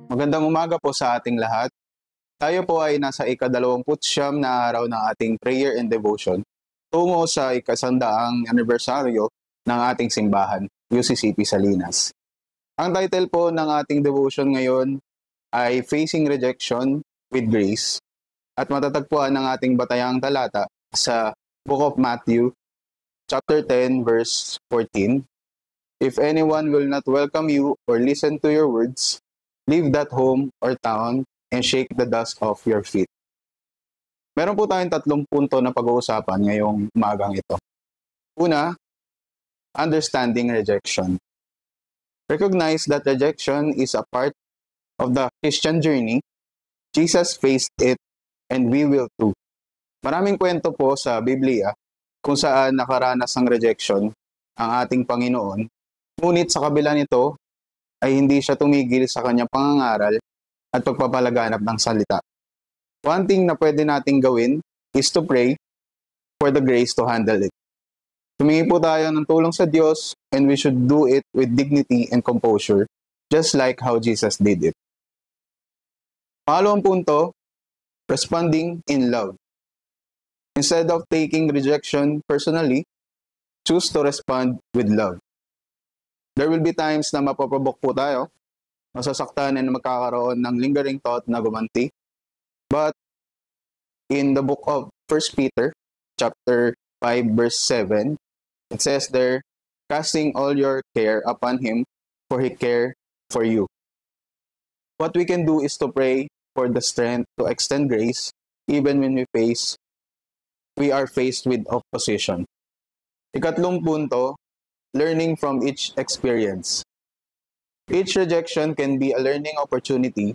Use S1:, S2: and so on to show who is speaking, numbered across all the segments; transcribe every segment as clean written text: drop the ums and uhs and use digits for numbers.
S1: Magandang umaga po sa ating lahat. Tayo po ay nasa ika-29 na araw ng ating prayer and devotion tungo sa ika-100 anibersaryo ng ating simbahan, UCCP Salinas. Ang title po ng ating devotion ngayon ay Facing Rejection with Grace at matatagpuan ng ating batayang talata sa Book of Matthew, chapter 10, verse 14. If anyone will not welcome you or listen to your words, leave that home or town and shake the dust off your feet. Meron po tayong 3 punto na pag-uusapan ngayong umagang ito. Una, understanding rejection. Recognize that rejection is a part of the Christian journey. Jesus faced it and we will too. Maraming kwento po sa Biblia kung saan nakaranas ng rejection ang ating Panginoon. Ngunit sa kabila nito, ay hindi siya tumigil sa kanyang pangangaral at pagpapalaganap ng salita. One thing na pwede nating gawin is to pray for the grace to handle it. Tumingi po tayo ng tulong sa Diyos and we should do it with dignity and composure, just like how Jesus did it. Pangalawang punto, responding in love. Instead of taking rejection personally, choose to respond with love. There will be times na mapapabok po tayo, masasaktan and magkakaroon ng lingering thought na gumanti. But in the book of 1 Peter, chapter 5, verse 7, it says there, casting all your care upon Him, for He cares for you. What we can do is to pray for the strength to extend grace even when we are faced with opposition. Ikatlong punto, learning from each experience. Each rejection can be a learning opportunity.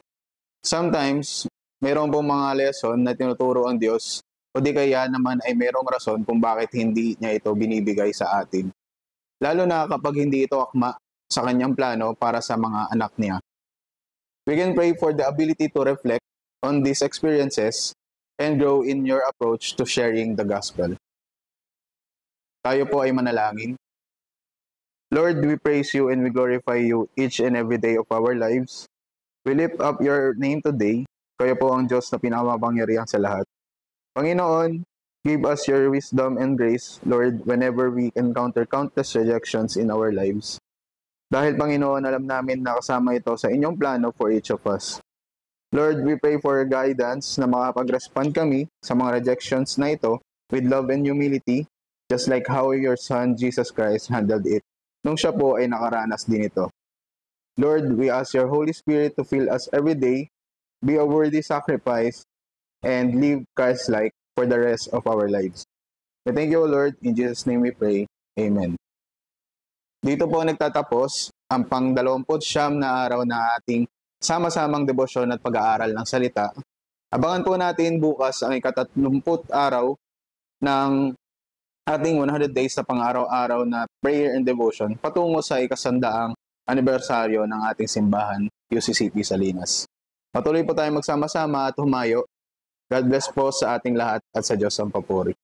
S1: Sometimes, mayroon pong mga lesson na tinuturo ang Diyos o di kaya naman ay mayroong rason kung bakit hindi niya ito binibigay sa atin. Lalo na kapag hindi ito akma sa kanyang plano para sa mga anak niya. We can pray for the ability to reflect on these experiences and grow in your approach to sharing the gospel. Tayo po ay manalangin. Lord, we praise you and we glorify you each and every day of our lives. We lift up your name today. Kayo po ang Diyos na pinakamapangyarihan sa lahat. Panginoon, give us your wisdom and grace, Lord, whenever we encounter countless rejections in our lives. Dahil Panginoon, alam namin na kasama ito sa inyong plano for each of us. Lord, we pray for guidance na makapag-respond kami sa mga rejections na ito with love and humility, just like how your Son, Jesus Christ, handled it nung siya po ay nakaranas din ito. Lord, we ask your Holy Spirit to fill us every day, be a worthy sacrifice, and live Christ-like for the rest of our lives. We thank you, Lord. In Jesus' name we pray. Amen. Dito po nagtatapos ang pang-29 na araw na ating sama-samang debosyon at pag-aaral ng salita. Abangan po natin bukas ang ika-30 araw ng ating 100 days na pang-araw-araw na prayer and devotion patungo sa ika-100 anibersaryo ng ating simbahan, UCCP Salinas. Patuloy po tayong magsama-sama at humayo. God bless po sa ating lahat at sa Diyos ang papuri.